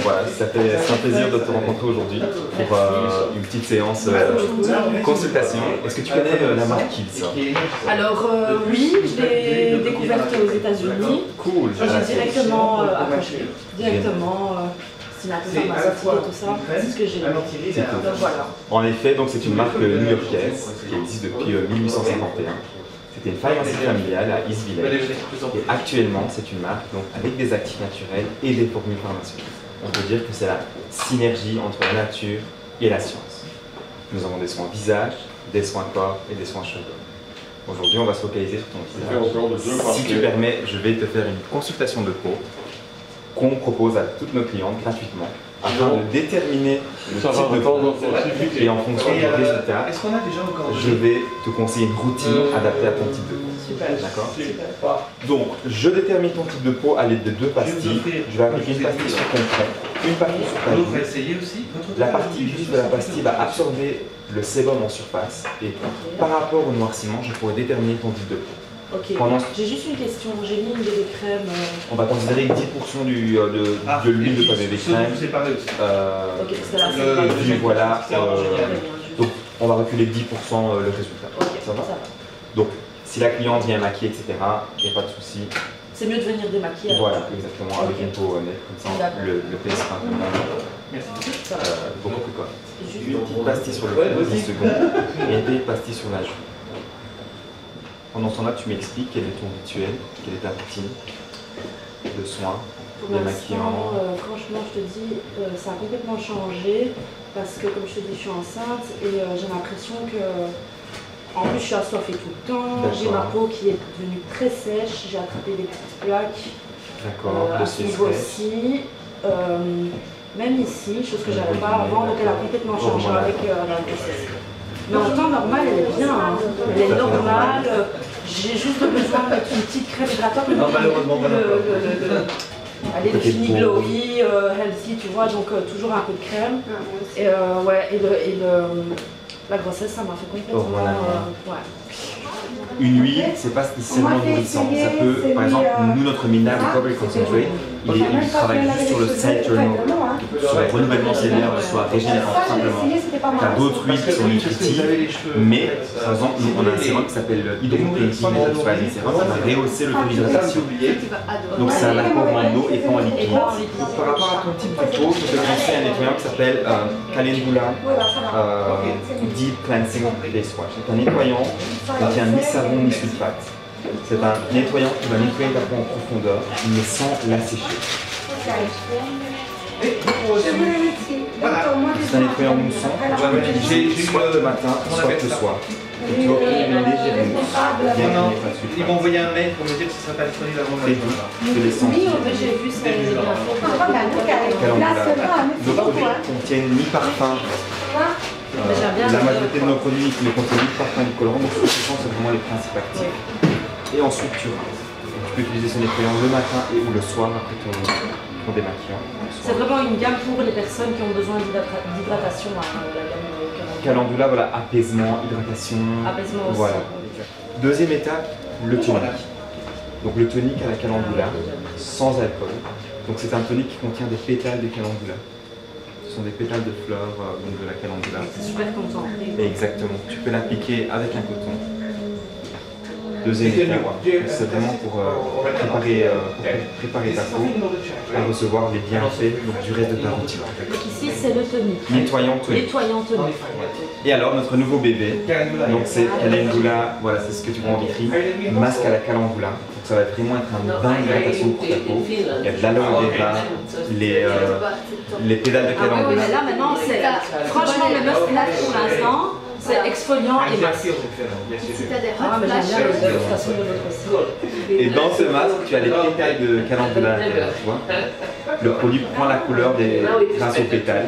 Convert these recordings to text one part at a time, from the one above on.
Voilà, c'est un plaisir de te rencontrer aujourd'hui pour une petite séance consultation. Est-ce que tu connais la marque Kiehl's? Alors oui, je l'ai découverte aux États-Unis. Cool. J'ai directement accroché. C'est un peu pharmaceutique et tout ça, c'est ce que j'ai. Donc voilà. En effet, donc c'est une marque new-yorkaise qui existe depuis 1851. C'était une pharmacie familiale à East Village. Et actuellement, c'est une marque donc, avec des actifs naturels et des formules pharmaceutiques. On peut dire que c'est la synergie entre la nature et la science. Nous avons des soins visage, des soins corps et des soins cheveux. Aujourd'hui, on va se focaliser sur ton visage. Si tu permets, je vais te faire une consultation de peau qu'on propose à toutes nos clientes gratuitement afin de déterminer le type de peau et en fonction du résultat, je vais te conseiller une routine adaptée à ton type de peau. D'accord? Donc, je détermine ton type de peau à l'aide de deux pastilles. Je vais appliquer une pastille sur ton front, une pastille sur ta joue. La partie juste de la pastille va absorber le sébum en surface et par rapport au noircissement, je pourrai déterminer ton type de peau. Ok, j'ai juste une question, j'ai mis une bébé crème. On va considérer que 10% de l'huile de ta bébé crème. Ok, parce que là c'est voilà, donc on va reculer 10% le résultat. Okay, ça va? Donc si la cliente vient maquiller, etc., il n'y a pas de souci. C'est mieux de venir démaquiller. Voilà, exactement, avec une peau nette, comme ça le pèse sera beaucoup plus correct. Une petite pastille sur le front, 10 secondes, et des pastilles sur la joue. Pendant ce temps-là, tu m'expliques quel est ton rituel, quelle est ta routine de soins, démaquillant. Franchement, je te dis, ça a complètement changé parce que, comme je te dis, je suis enceinte et j'ai l'impression que, en plus, je suis assoiffée tout le temps. J'ai ma peau qui est devenue très sèche. J'ai attrapé des petites plaques. D'accord. À ce niveau aussi. Même ici, chose que j'avais pas avant, donc elle a complètement changé avec la grossesse. Mais en temps normal, elle est bien, hein. Elle est normale. J'ai juste besoin de mettre une petite crème hydratante. Non, malheureusement, elle est fini glowy, healthy, tu vois, donc toujours un peu de crème. Et ouais, la grossesse, ça m'a fait complètement. Ouais. Une huile, c'est pas nécessairement nourrissant. Ça peut, par exemple, nous, notre Mina, le Recovery Concentrate, il travaille juste sur le side turnover, sur le renouvellement cellulaire, soit régénérant, simplement. Tu as d'autres huiles qui sont nutritives, mais par exemple, nous, on a un sérum qui s'appelle Hydroplating Nasal Swabing Serum qui va rehausser le taux d'hydratation. Donc c'est un apport en eau et pas en liquide. Par rapport à ton type de peau, je te conseille un nettoyant qui s'appelle Calendula Deep Cleansing Face Wash. C'est un nettoyant qui contient ni savon ni sulfate. C'est un nettoyant qui va nettoyer ta peau en profondeur, mais sans l'assécher. C'est un nettoyant moussant que tu peux utiliser soit le matin, soit le soir. Et tu vas obtenir une légère mousse. Ils m'ont envoyé un mail pour me dire que ce ne serait pas disponible avant très doux, de l'essence. Oui, j'ai vu ça. Nos produits contiennent ni parfum. La majorité de nos produits ne contiennent ni parfum ni colorant, donc ce sont vraiment les principes actifs. Et ensuite tu rinces. Tu peux utiliser ce nettoyant le matin et ou le soir après ton démaquillant. C'est vraiment une gamme pour les personnes qui ont besoin d'hydratation. Calendula, voilà, apaisement, hydratation. Apaisement aussi. Voilà. Deuxième étape, le tonique. Donc le tonique à la calendula, sans alcool. Donc c'est un tonique qui contient des pétales de calendula. Ce sont des pétales de fleurs donc de la calendula. C'est super concentré. Exactement. Tu peux l'appliquer avec un coton. Deuxième étape, c'est vraiment pour préparer ta peau à recevoir les bienfaits du reste de ta routine. Donc ici c'est le tonique. Nettoyant tonique. Nettoyant tonique. Et alors notre nouveau bébé, donc c'est Calendula, voilà c'est ce que tu vois en vitrine, masque à la calendula. Donc ça va vraiment être un bain d'hydratation pour ta peau. Il y a de l'aloe vera, les pédales de calendula. Là maintenant c'est franchement le must-have pour l'instant. C'est exfoliant et masque. Et dans ce masque, tu as les pétales de calendula. Le produit prend la couleur grâce aux pétales.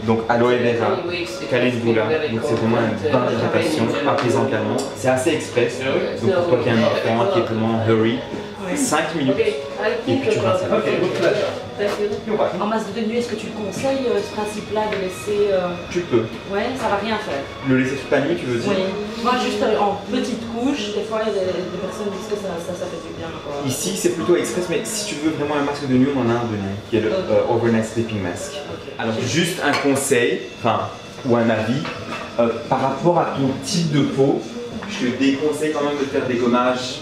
Donc aloe vera, calendula, donc c'est vraiment un bain d'hydratation, apaisant calmant. C'est assez express, donc pour toi qui as un enfant qui est vraiment hurry, 5 minutes. Okay, Et puis tu rinces. En masque de nuit, est-ce que tu le conseilles, ce principe-là, de laisser... Tu peux. Ouais, ça va rien faire. Le laisser toute la nuit, tu veux dire? Oui. Moi, juste en petite couche, des fois, des personnes disent que ça fait du bien. Quoi. Ici, c'est plutôt express, mais si tu veux vraiment un masque de nuit, on en a un de nuit, qui est le Overnight Sleeping Mask. Okay. Alors, juste un conseil, ou un avis, par rapport à ton type de peau, je te déconseille quand même de faire des gommages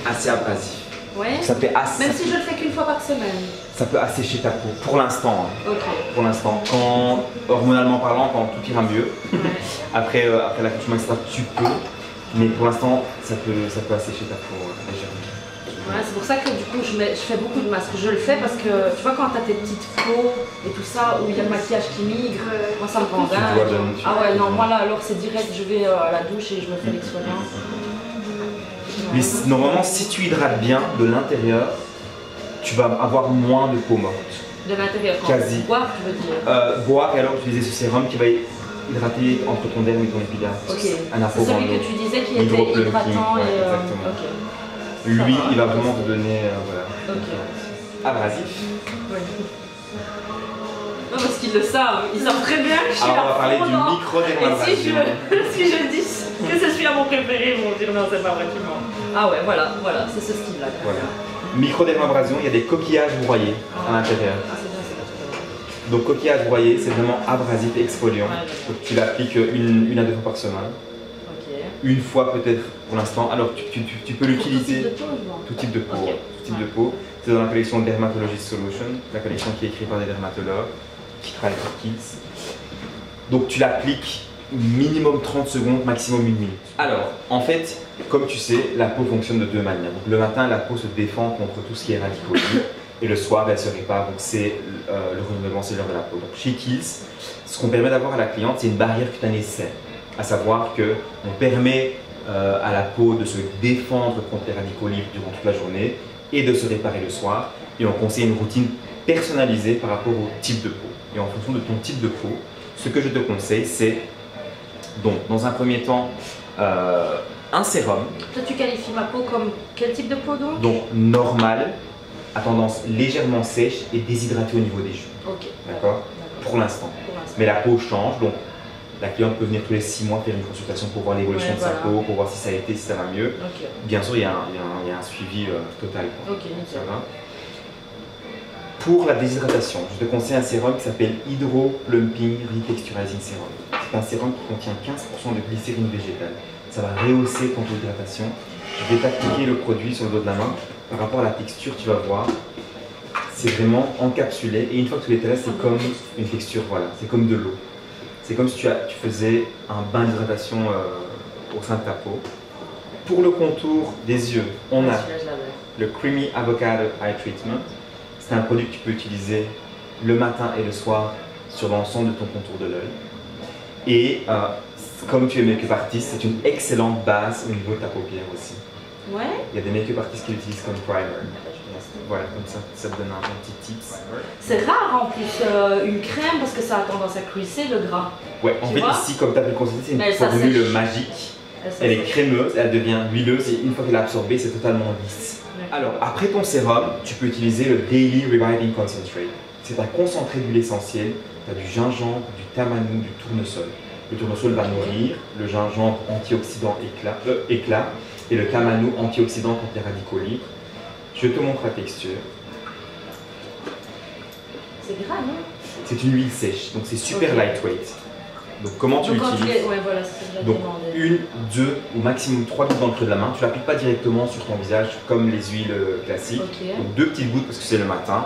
assez abrasifs. Ouais. Ça fait assez... Même si je le fais qu'une fois par semaine. Ça peut assécher ta peau, pour l'instant. Hein. Ok. Pour l'instant. Quand, hormonalement parlant, quand tout ira mieux, Ouais. après l'accouchement, etc., tu peux. Mais pour l'instant, ça peut assécher ta peau légèrement. Ouais, c'est pour ça que du coup je fais beaucoup de masques. Je le fais parce que tu vois quand tu as tes petites peaux et tout ça où il y a le maquillage qui migre, moi ça me rend dingue. Ah ouais non, moi là alors c'est direct, je vais à la douche et je me fais l'exfoliant. Mais normalement si tu hydrates bien de l'intérieur, tu vas avoir moins de peau morte. De l'intérieur quand Quasi. Boire tu veux dire boire et alors utiliser ce sérum qui va hydrater entre ton derme et ton épiderme. Ok. Un C'est celui que tu disais qui était hydratant et... exactement. Ok. Lui, il va vraiment te donner Ok. abrasif. Oui. Non, parce qu'ils le savent, ils savent très bien que je suis Alors, on va parler à fond du dans- micro-dermabrasion. Et si je dis que c'est celui à mon préféré, ils vont dire non, c'est pas vrai, tu mens. Ah ouais, voilà, c'est ce style-là. Voilà. Micro-dermabrasion, il y a des coquillages broyés à l'intérieur. Ah, c'est bien, c'est bien. Donc, coquillage broyé, c'est vraiment abrasif et exfoliant. Ouais, Donc, tu l'appliques une à 2 fois par semaine. Ok. Une fois peut-être pour l'instant. Alors, tu peux l'utiliser. Tout type de peau. Ok. Tout type de peau. C'est dans la collection Dermatologist Solution, la collection qui est écrite par des dermatologues qui travaillent pour Kids. Donc tu l'appliques minimum 30 secondes, maximum 1 minute. Alors, en fait, comme tu sais, la peau fonctionne de deux manières. Donc, le matin, la peau se défend contre tout ce qui est radicaux libres et le soir, elle se répare. Donc c'est le renouvellement cellulaire de la peau. Donc chez Kids, ce qu'on permet d'avoir à la cliente, c'est une barrière cutanée saine. À savoir qu'on permet à la peau de se défendre contre les radicaux libres durant toute la journée et de se réparer le soir. Et on conseille une routine personnalisée par rapport au type de peau. Et en fonction de ton type de peau, ce que je te conseille, c'est donc dans un premier temps un sérum. Toi, tu qualifies ma peau comme quel type de peau donc? Donc normal, à tendance légèrement sèche et déshydratée au niveau des joues. Ok. D'accord? Pour l'instant. Mais la peau change, donc la cliente peut venir tous les 6 mois faire une consultation pour voir l'évolution de sa peau, pour voir si ça a été, si ça va mieux. Ok. Bien sûr, il y a un suivi total. Ok, nickel. Ça va. Pour la déshydratation, je te conseille un sérum qui s'appelle Hydro Plumping Retexturizing Serum. C'est un sérum qui contient 15% de glycérine végétale. Ça va rehausser ton taux d'hydratation. Je vais t'appliquer le produit sur le dos de la main. Par rapport à la texture, tu vas voir, c'est vraiment encapsulé. Et une fois que tu l'étales, c'est comme une texture, voilà, c'est comme de l'eau. C'est comme si tu faisais un bain d'hydratation au sein de ta peau. Pour le contour des yeux, on a le Creamy Avocado Eye Treatment. C'est un produit que tu peux utiliser le matin et le soir sur l'ensemble de ton contour de l'œil. Et comme tu es make-up artiste, c'est une excellente base au niveau de ta paupière aussi. Ouais. Il y a des make-up artistes qui l'utilisent comme primer. Voilà, comme ça te donne un petit tips. C'est rare en plus une crème parce que ça a tendance à crisser le gras. Ouais, en fait ici, comme tu as pu le constater, c'est une formule magique. Elle est crémeuse, elle devient huileuse et une fois qu'elle est absorbée, c'est totalement lisse. Alors, après ton sérum, tu peux utiliser le Daily Reviving Concentrate. C'est un concentré d'huile essentielle. Tu as du gingembre, du tamanou, du tournesol. Le tournesol va nourrir, le gingembre antioxydant éclat et le tamanou antioxydant contre les radicaux libres. Je te montre la texture. C'est gras, non? C'est une huile sèche, donc c'est super lightweight. Donc comment tu l'utilises? Ouais, voilà, c'est donc 1, 2 ou maximum 3 gouttes dans le creux de la main. Tu ne l'appliques pas directement sur ton visage comme les huiles classiques. Okay. Donc 2 petites gouttes parce que c'est le matin.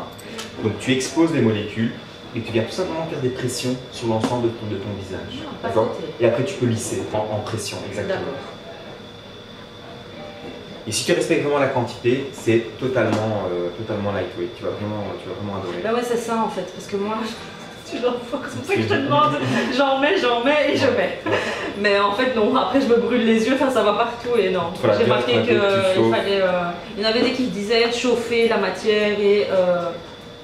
Donc tu exposes les molécules et tu viens tout simplement faire des pressions sur l'ensemble de ton visage. D'accord? Et après tu peux lisser en pression, exactement. Et si tu respectes vraiment la quantité, c'est totalement lightweight. Tu vas vraiment adorer. Bah ouais, c'est ça en fait, parce que moi, tu dois voir, c'est pour ça que je te demande, j'en mets et je mets. Mais en fait non, après je me brûle les yeux, enfin ça va partout et non. Voilà, j'ai remarqué qu'il fallait, il y en avait des qui disaient chauffer la matière et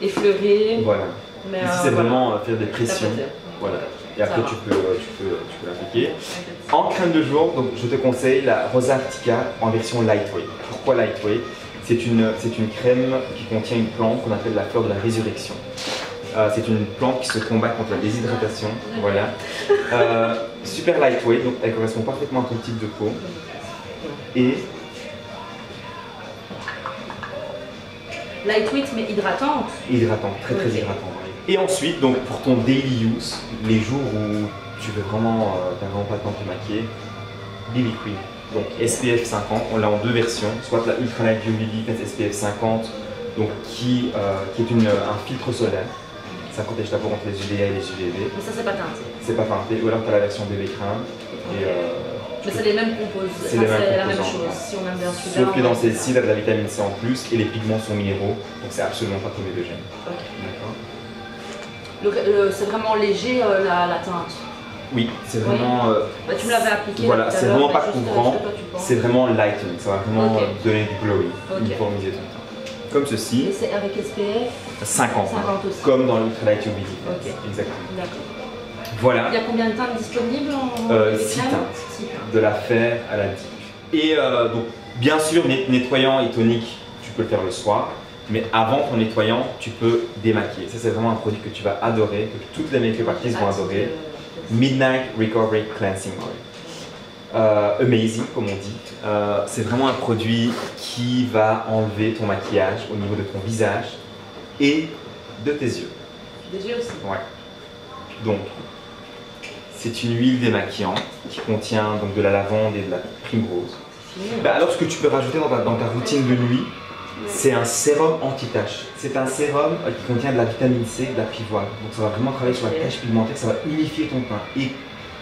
effleurer. Voilà. Mais ici c'est vraiment faire des pressions. Voilà. Et après tu peux l'appliquer. En crème de jour, donc je te conseille la Rosa Artica en version lightweight. Pourquoi lightweight? C'est une crème qui contient une plante qu'on appelle la fleur de la résurrection. C'est une plante qui se combat contre la déshydratation. Voilà. Super lightweight, donc elle correspond parfaitement à ton type de peau. Et lightweight mais hydratante. Hydratante, très très hydratante. Et ensuite, donc pour ton daily use, les jours où tu veux vraiment, t'as vraiment pas le temps de te maquiller, BB Cream. Donc SPF 50, on l'a en deux versions, soit la Ultra Light UV SPF 50, donc qui est un filtre solaire. Ça protège ta peau contre les UVA et les UVB. Mais ça c'est pas teinté. C'est pas teinté, ou alors tu as la version bébé crème. Et, mais c'est les mêmes composants, c'est la même chose. Si on aime bien celui-là. Sauf que dans celle-ci, tu as de la vitamine C en plus et les pigments sont minéraux, donc c'est absolument pas comédogène. D'accord. C'est vraiment léger la teinte. Oui, c'est vraiment. Bah, tu me l'avais appliqué. Voilà, c'est vraiment pas couvrant, c'est vraiment lightening, ça va vraiment donner du glowy, uniformiser ton teint. Comme ceci. Et c'est avec SPF 50 aussi. Comme dans l'Ultra Light UV. Exactement. D'accord. Voilà. Il y a combien de teintes disponibles en 6 teintes. De la fer à la deep. Et donc, bien sûr, nettoyant et tonique, tu peux le faire le soir. Mais avant ton nettoyant, tu peux démaquiller. Ça, c'est vraiment un produit que tu vas adorer, que toutes les make-up artistes vont adorer. Midnight Recovery Cleansing Oil. Amazing, comme on dit. C'est vraiment un produit qui va enlever ton maquillage au niveau de ton visage et de tes yeux. Des yeux aussi. Ouais. Donc, c'est une huile démaquillante qui contient donc de la lavande et de la primrose. Bah, alors, ce que tu peux rajouter dans ta routine de nuit, c'est un sérum anti-tache. C'est un sérum qui contient de la vitamine C, de la pivoine. Donc ça va vraiment travailler sur la tache pigmentaire, ça va unifier ton teint. Et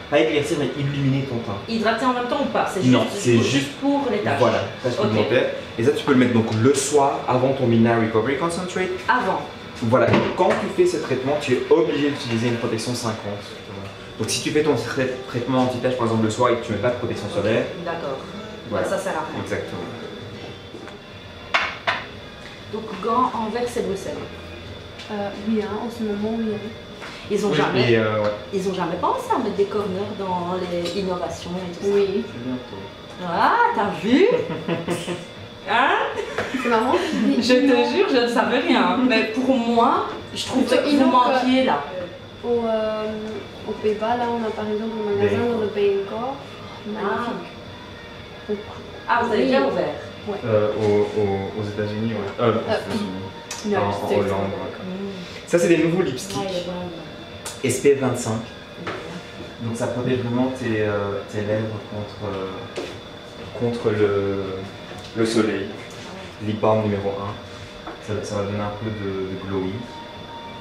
pas éclaircir, mais illuminer ton teint. Hydrater en même temps ou pas? Non, c'est juste pour les taches. Voilà, tache pigmentaire. Et ça, tu peux le mettre donc le soir avant ton Midnight Recovery Concentrate. Avant. Voilà, et quand tu fais ce traitement, tu es obligé d'utiliser une protection 50. Donc si tu fais ton traitement anti-tache par exemple le soir et que tu ne mets pas de protection solaire, d'accord. Voilà. Ça sert à rien. Exactement. Donc gants envers c'est Bruxelles. Oui, en ce moment, oui. Ils ont jamais pensé à mettre des corners dans les innovations et tout ça. Oui. C'est bientôt. Ah, t'as vu? Hein? C'est marrant. Je te jure, je ne savais rien. Mais pour moi, je trouve que vous manquiez là. Au Pays-Bas, là, on a par exemple le magasin de Baincore. Magnifique. Ah, vous avez bien ouvert? Ouais. Aux États-Unis, ouais. En Hollande. Ça, c'est des nouveaux lipsticks. SPF 25. Donc, ça protège vraiment tes lèvres contre le soleil. Lip balm numéro 1. Ça va donner un peu de glowy.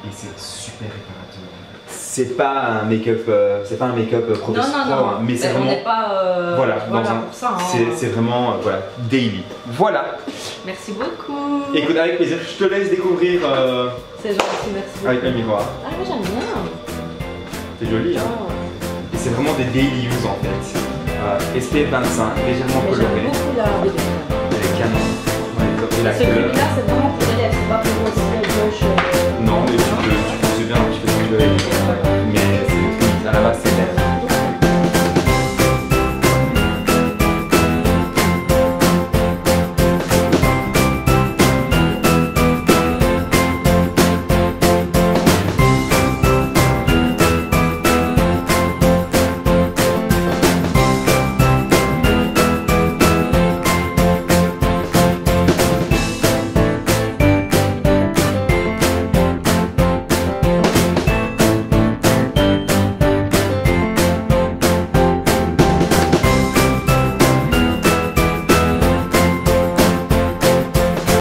Et c'est super réparateur. C'est pas un make-up professionnel, mais c'est vraiment. On n'est pas voilà, pour ça. Hein. C'est vraiment daily. Voilà. Merci beaucoup. Écoute, avec plaisir. Je te laisse découvrir. C'est gentil, merci. Avec un miroir. Ah, moi j'aime bien. C'est joli, hein. Et c'est vraiment des daily use en fait. SPF 25, légèrement coloré. J'aime beaucoup la bébé. Elle est canon. Celui-là, c'est vraiment pour les lèvres, c'est pas pour aussi la gauche. Non, mais tu peux.